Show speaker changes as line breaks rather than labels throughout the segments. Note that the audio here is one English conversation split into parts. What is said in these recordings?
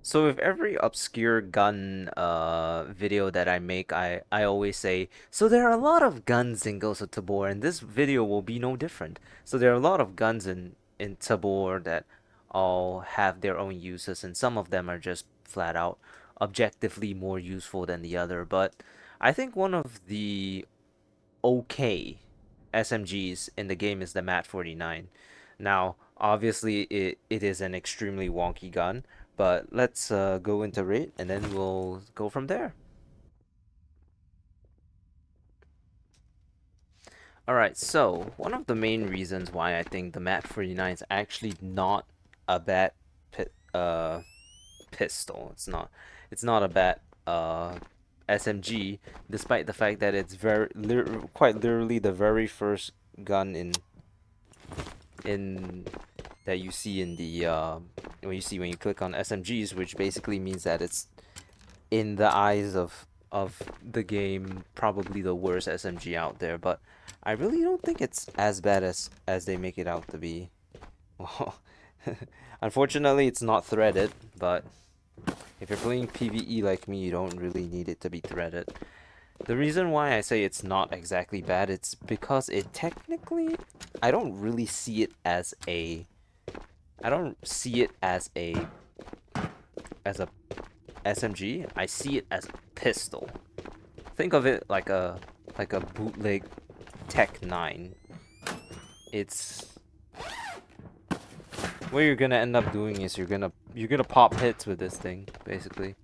So with every obscure gun video that I make, I always say, so there are a lot of guns in Ghost of Tabor, and this video will be no different. So there are a lot of guns in Tabor that all have their own uses, and some of them are just flat out objectively more useful than the other. But I think one of the okay SMGs in the game is the MAT 49. Now, obviously, it is an extremely wonky gun, but let's go into rate and then we'll go from there. Alright, so one of the main reasons why I think the MAT 49 is actually not a bad pistol. It's not a bad SMG, despite the fact that it's quite literally the very first gun in that you see in the when you click on SMGs, which basically means that it's in the eyes of the game probably the worst SMG out there. But I really don't think it's as bad as they make it out to be. Well, unfortunately, it's not threaded, but if you're playing PvE like me, you don't really need it to be threaded. The reason why I say it's not exactly bad, it's because it technically, I don't really see it as a, I don't see it as a SMG. I see it as a pistol. Think of it like a bootleg Tech 9. It's what you're gonna end up doing is you're gonna pop hits with this thing basically,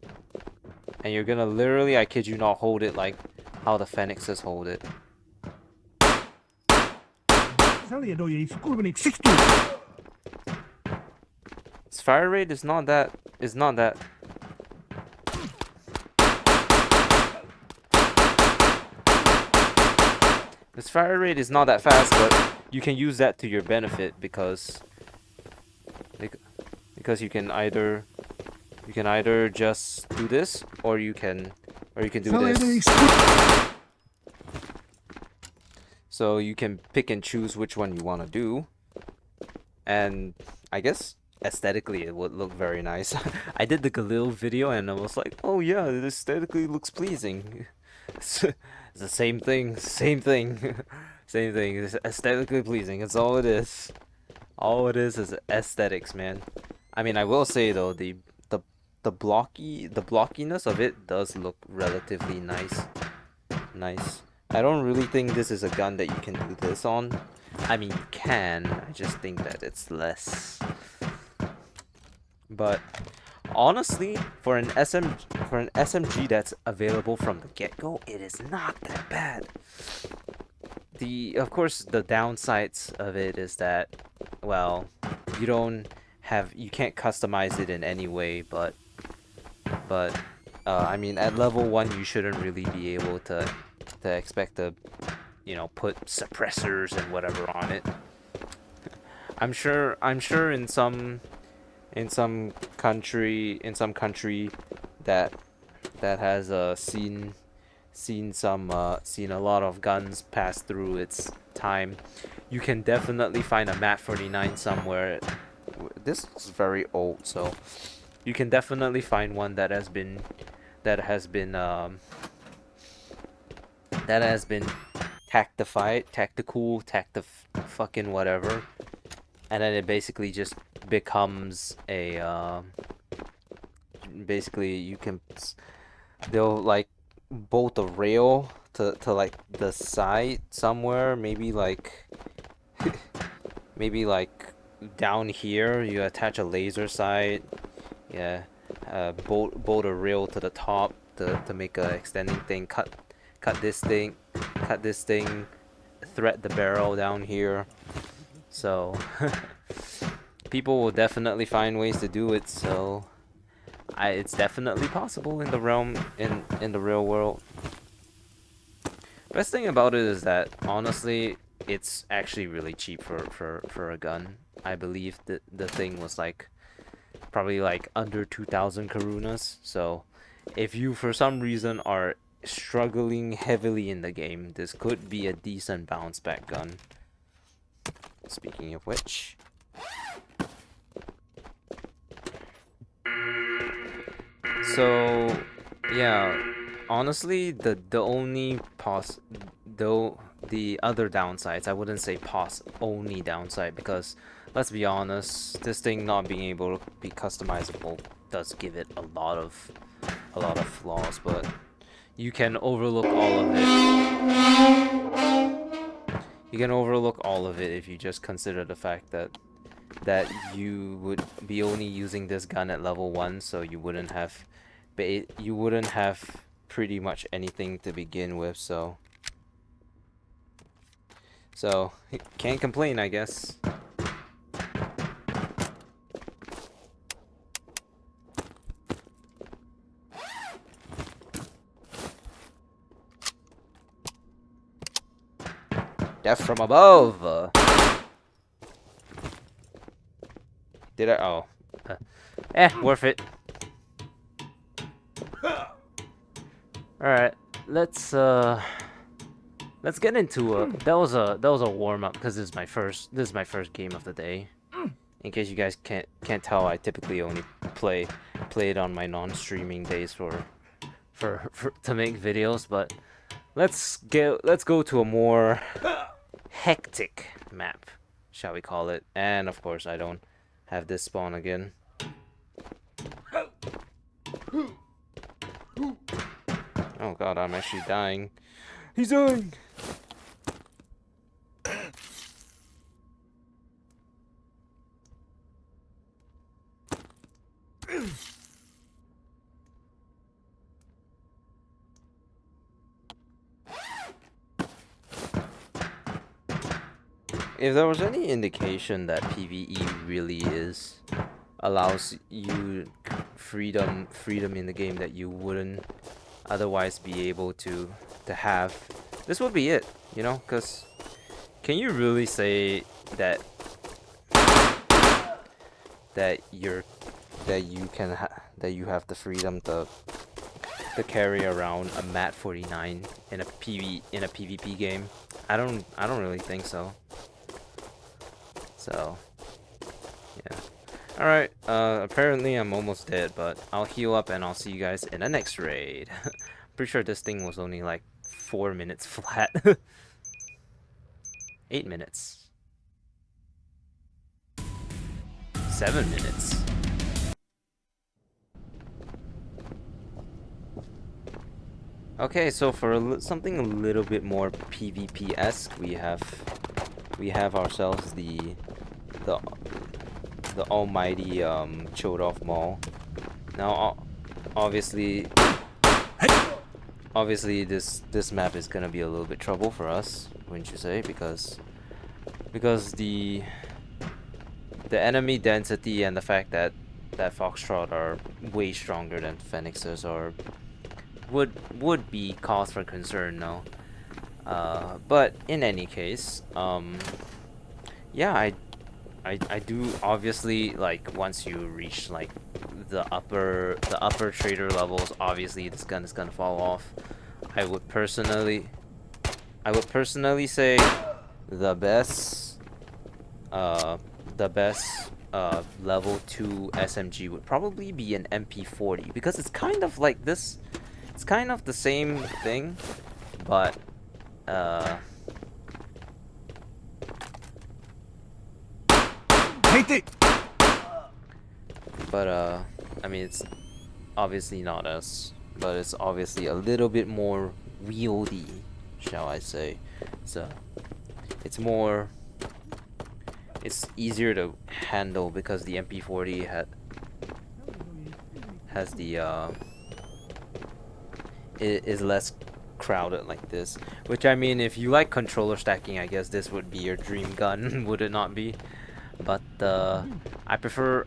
and you're gonna literally, I kid you not, hold it like how the Phoenixes hold it. Its fire rate is not that. Its fire rate is not that fast, but you can use that to your benefit because you can either just do this or you can do this. So you can pick and choose which one you want to do, and I guess aesthetically it would look very nice. I did the Galil video and I was like, oh yeah, it aesthetically looks pleasing. It's the same thing, same thing, same thing. It's aesthetically pleasing. It's all it is. All it is aesthetics, man. I mean, I will say though, the blockiness of it does look relatively nice. Nice. I don't really think this is a gun that you can do this on. I mean, you can. I just think that it's less. But honestly, for an SMG that's available from the get-go, it is not that bad. Of course, the downsides of it is that, well, you can't customize it in any way, but I mean, at level 1 you shouldn't really be able to expect to, put suppressors and whatever on it. I'm sure in some country that has seen a lot of guns pass through its time, you can definitely find a MAT 49 somewhere. This is very old, so you can definitely find one that has been fucking whatever, and then it basically just becomes a basically you can they'll like bolt a rail to like the side somewhere, maybe like down here you attach a laser sight. Yeah, bolt a rail to the top to make a extending thing. Cut this thing, thread the barrel down here. So people will definitely find ways to do it. So it's definitely possible in the realm in the real world. Best thing about it is that honestly, it's actually really cheap for a gun. I believe that the thing was like probably like under 2,000 karunas. So if you for some reason are struggling heavily in the game, this could be a decent bounce back gun. Speaking of which, So, yeah, honestly, the only though the other downsides, I wouldn't say only downside, because let's be honest, this thing not being able to be customizable does give it a lot of flaws, but you can overlook all of it. You can overlook all of it if you just consider the fact that you would be only using this gun at level 1, so you wouldn't have pretty much anything to begin with, so can't complain, I guess. Death from above. Did I? Oh, worth it. All right, let's get into that was a warm up, because this is my first game of the day. In case you guys can't tell, I typically only play it on my non-streaming days for to make videos, but let's go to a more hectic map, shall we call it? And of course, I don't have this spawn again. Oh god, I'm actually dying. He's dying! If there was any indication that PvE really allows you freedom in the game that you wouldn't otherwise be able to have, this would be it, you know? Because can you really say that you have the freedom to carry around a MAT 49 in a PvP game? I don't really think so. So yeah. Alright, apparently I'm almost dead, but I'll heal up and I'll see you guys in the next raid. Pretty sure this thing was only like 4 minutes flat. 8 minutes. 7 minutes. Okay, so for something a little bit more PvP-esque, we have ourselves the almighty Chodov Mall. Now, obviously this map is gonna be a little bit trouble for us, wouldn't you say? Because the enemy density and the fact that Foxtrot are way stronger than Phoenixes would be cause for concern, no? But in any case, yeah, I do obviously, like, once you reach like the upper trader levels, obviously this gun is gonna fall off. I would personally say the best level 2 SMG would probably be an MP40, because it's kind of like this. It's kind of the same thing, but
hate it.
But I mean, it's obviously not but it's obviously a little bit more wieldy, shall I say? So it's easier to handle, because the MP40 has the is less crowded like this. Which, I mean, if you like controller stacking, I guess this would be your dream gun, would it not be? But I prefer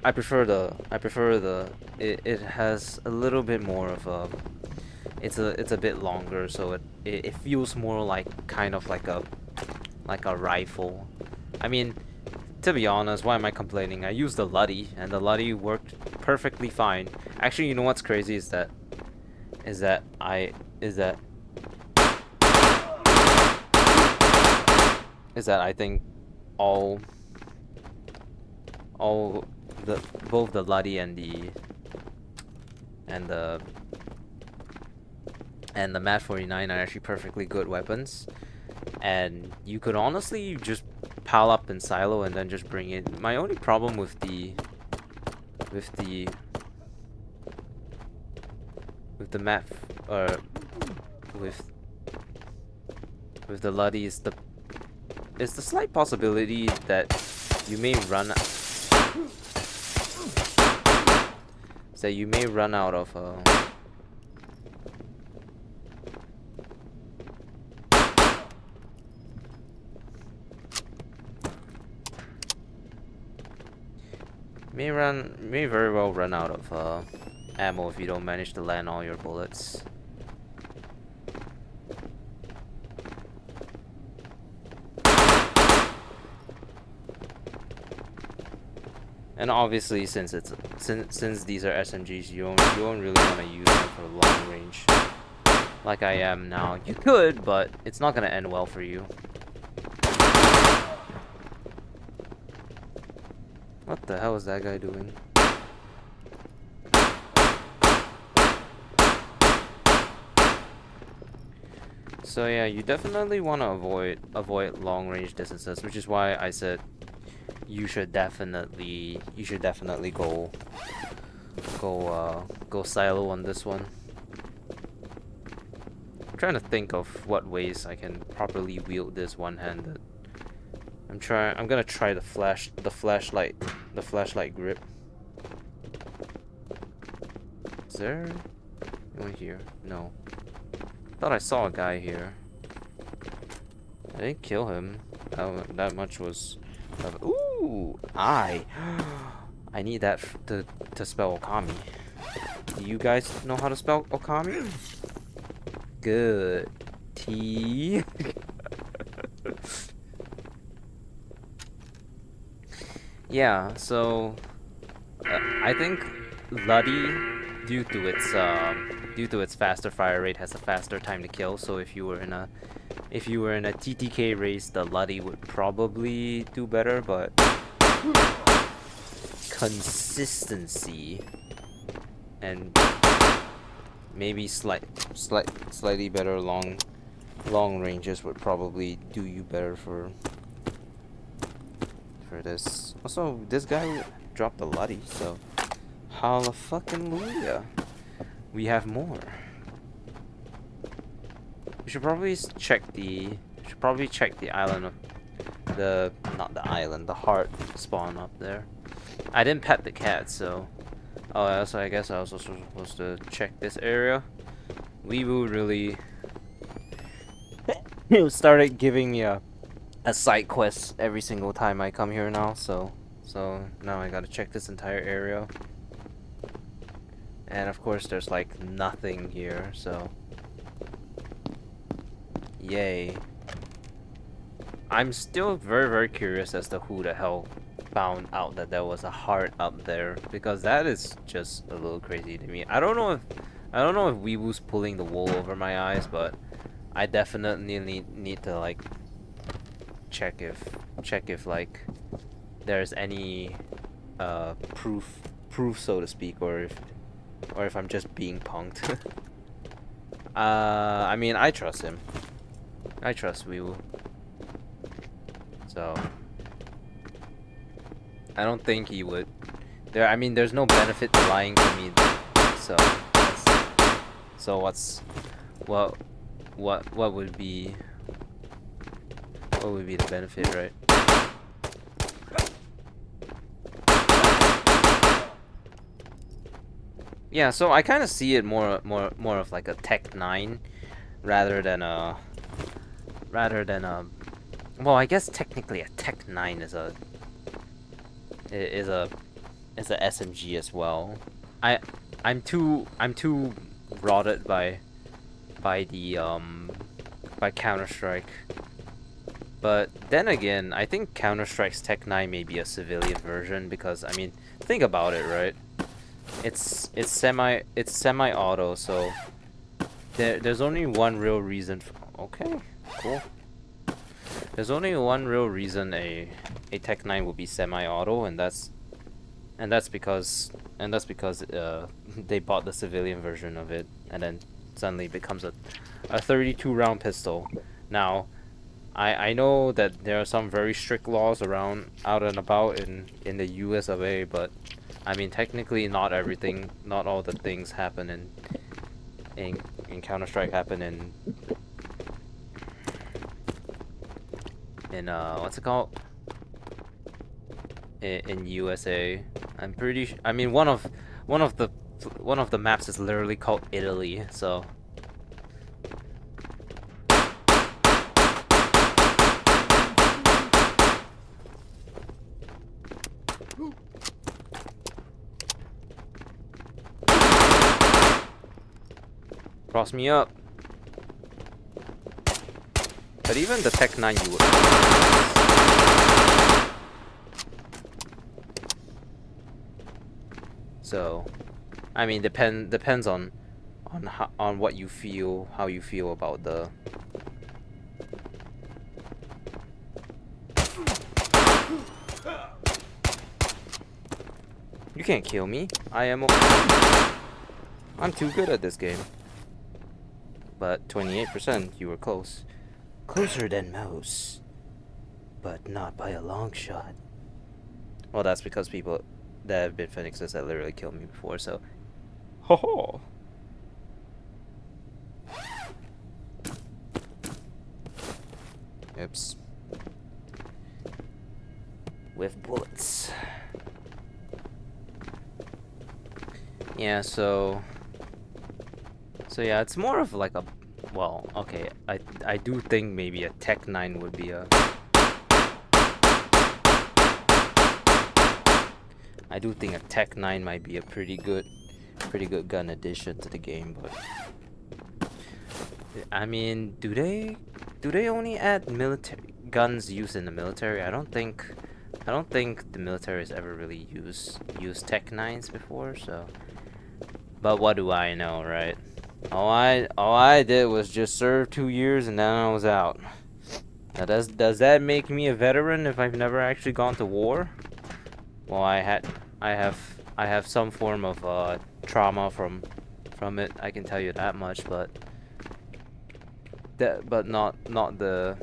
it has a little bit more of a, it's a bit longer, so it feels more like kind of like a rifle. I mean, to be honest, why am I complaining? I used the Luddy, and the Luddy worked perfectly fine. Actually, you know what's crazy is that I think both the Luddy and and the MAT 49 are actually perfectly good weapons. And you could honestly just pile up in silo and then just bring it. My only problem with the map, or with the Luddy is the slight possibility that you may run out of may very well run out of ammo if you don't manage to land all your bullets. And obviously, since these are SMGs, you don't really want to use them for long range, like I am now. You could, but it's not gonna end well for you. What the hell is that guy doing? So yeah, you definitely want to avoid long range distances, which is why I said you should definitely go silo on this one. I'm trying to think of what ways I can properly wield this one-handed. I'm gonna try the flashlight grip. Is there anyone here? No. Thought I saw a guy here. I didn't kill him. That much was. Ooh, I need that to spell Okami. Do you guys know how to spell Okami? Good. T. Yeah. So I think Luddy, due to its faster fire rate, has a faster time to kill. So if you were in a TTK race, the Luddy would probably do better, but consistency and maybe slightly better long ranges would probably do you better for this. Also, this guy dropped the Luddy, so hallelujah, we have more. We should probably check the island of not the island, the heart spawn up there. I didn't pet the cat, so so I guess I was also supposed to check this area. Weeboo really started giving me a side quest every single time I come here now, so now I gotta check this entire area. And of course there's like nothing here, so yay. I'm still very curious as to who the hell found out that there was a heart up there, because that is just a little crazy to me. I don't know if Weeboo's pulling the wool over my eyes, but I definitely need to like check if like there's any proof so to speak, or if I'm just being punked. I mean, I trust him. I trust Weeboo. So I don't think he would. I mean, there's no benefit to lying to me. So what would be the benefit, right? Yeah, so I kind of see it more of like a Tech 9 rather than a well, I guess technically a Tech 9 is a SMG as well. I'm too rotted by Counter-Strike. But then again, I think Counter-Strike's Tech 9 may be a civilian version, because I mean, think about it, right? It's semi-auto, so there's only one real reason okay, cool. There's only one real reason a Tech 9 will be semi-auto, and that's because and that's because they bought the civilian version of it, and then suddenly it becomes a 32 round pistol. Now, I know that there are some very strict laws around out and about in the US of A, but I mean technically not everything, not all the things happen in Counter-Strike happen in what's it called? In USA. I'm pretty I mean one of the maps is literally called Italy, so cross me up. But even the Tech 9 you would. So, I mean, depends on what you feel, how you feel about the. You can't kill me. I'm too good at this game. But 28%, you were close. Closer than most. But not by a long shot. Well, that's because people that have been Phoenixes that literally killed me before, so. Ho ho! Oops. With bullets. Yeah, so yeah, it's more of like a, well, okay, I do think maybe a Tech 9 would be a, I do think a Tech 9 might be a pretty good gun addition to the game, but I mean, do they only add military guns used in the military? I don't think the military has ever really used Tech 9s before, so. But what do I know, right? All I did was just serve 2 years and then I was out. Now does that make me a veteran if I've never actually gone to war? Well, I have some form of trauma from it. I can tell you that much, but not the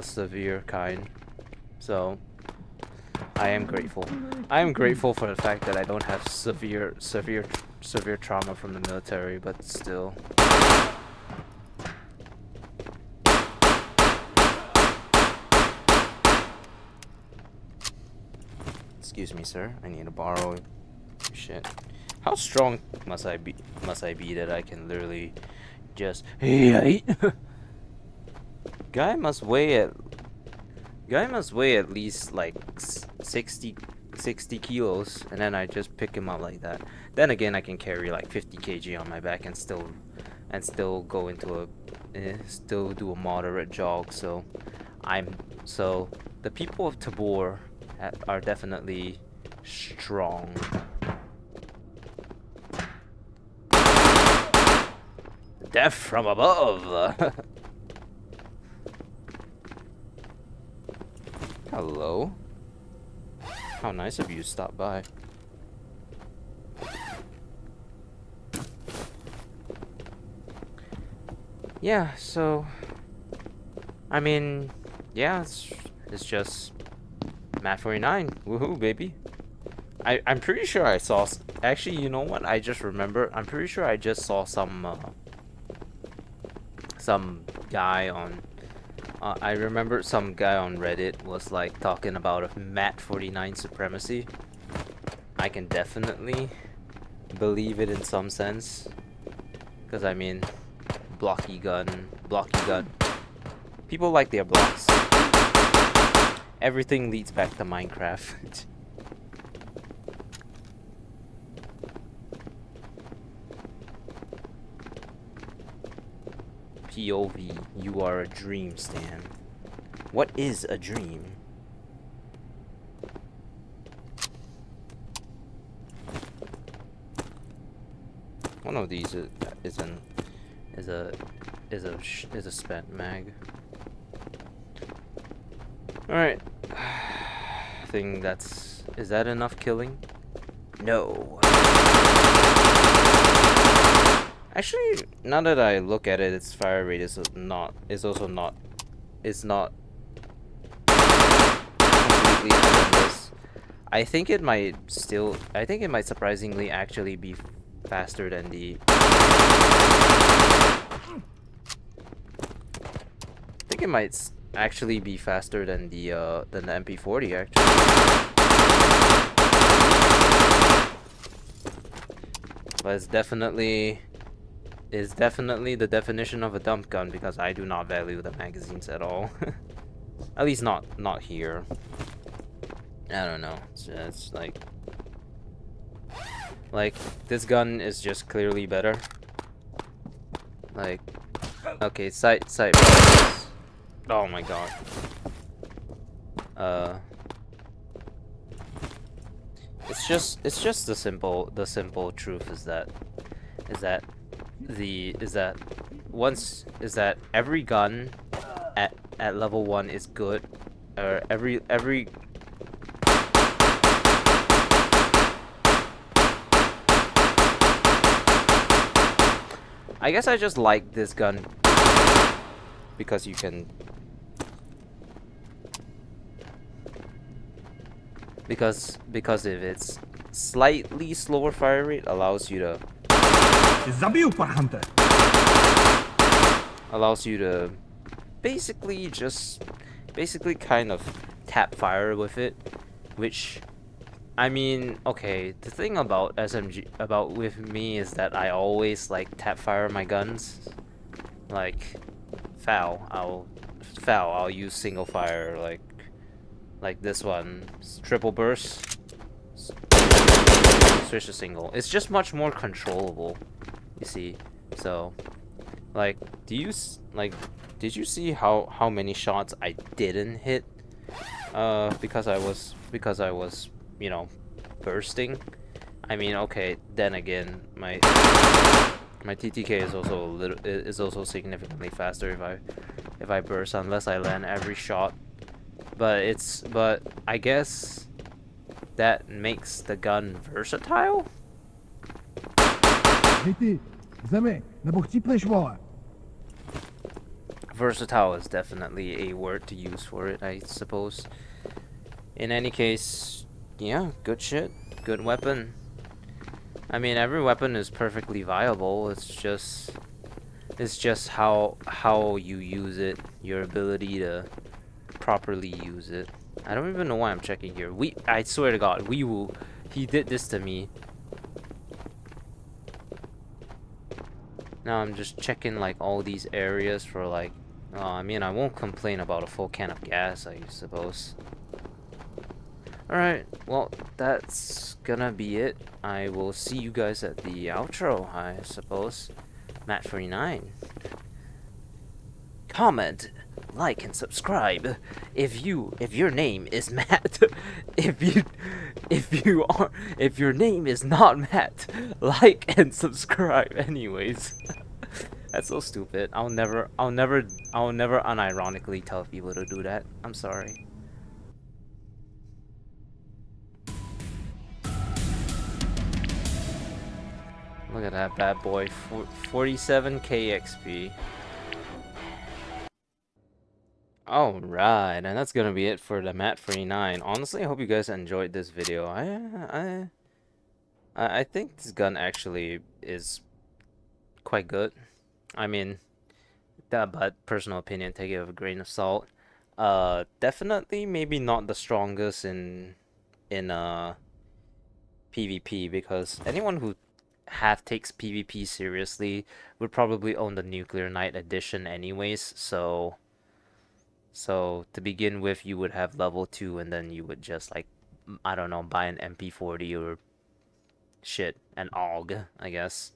severe kind. So I am grateful. I am grateful for the fact that I don't have severe trauma from the military, but still. Excuse me, sir. I need to borrow shit. How strong must I be that I can literally just Guy must weigh at least like 60 kilos, and then I just pick him up like that. Then again, I can carry like 50 kg on my back and still go into still do a moderate jog. So the people of Tabor are definitely strong. Death from above. Hello. How nice of you to stop by. Yeah, so I mean, yeah, it's just Mat 49. Woohoo, baby. I'm pretty sure I saw actually, you know what? I just remember. I'm pretty sure I just saw some guy on I remember some guy on Reddit was like talking about a Mat 49 supremacy. I can definitely believe it in some sense, because I mean, blocky gun. People like their blocks. Everything leads back to Minecraft. POV, you are a dream, Stan. What is a dream? One of these is a spent mag. All right. I think is that enough killing? No. Actually, now that I look at it, its fire rate is also not is not completely horrendous. I think it might surprisingly actually be faster than the. I think it might actually be faster than the MP40 actually. But it's definitely the definition of a dump gun because I do not value the magazines at all. At least not here. I don't know. It's like this gun is just clearly better. Like okay, sight. Oh my god. It's just the simple truth is that every gun at level 1 is good, or every I guess I just like this gun because you can because of its slightly slower fire rate allows you to basically kind of tap fire with it, which I mean, okay, the thing about SMG with me is that I always like tap fire my guns. Like I'll use single fire like this one, triple burst, switch to single. It's just much more controllable, you see. So, like, did you see how many shots I didn't hit? Because I was, you know, bursting. I mean, okay, then again, my TTK is also significantly faster if I burst, unless I land every shot. But I guess that makes the gun versatile. Versatile is definitely a word to use for it, I suppose. In any case, yeah, good shit, good weapon. I mean, every weapon is perfectly viable. It's just how you use it, your ability to properly use it. I don't even know why I'm checking here. I swear to God, Weewoo, he did this to me. Now I'm just checking like all these areas for like. I mean, I won't complain about a full can of gas, I suppose. Alright, well, that's gonna be it. I will see you guys at the outro, I suppose. Matt49. Comment, like, and subscribe if your name is Matt. if your name is not Matt, like and subscribe anyways. That's so stupid. I'll never unironically tell people to do that. I'm sorry. Look at that bad boy. 47k XP. Alright, and that's gonna be it for the Matt49. Honestly, I hope you guys enjoyed this video. I think this gun actually is quite good. I mean, but personal opinion, take it with a grain of salt. Definitely maybe not the strongest in PvP, because anyone who takes PvP seriously would probably own the Nuclear Knight edition anyways, so to begin with you would have level 2 and then you would just like, I don't know, buy an MP40 or shit, an AUG, I guess.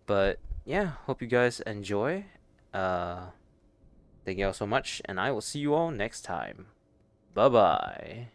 But yeah, hope you guys enjoy. Thank you all so much, and I will see you all next time. Bye bye.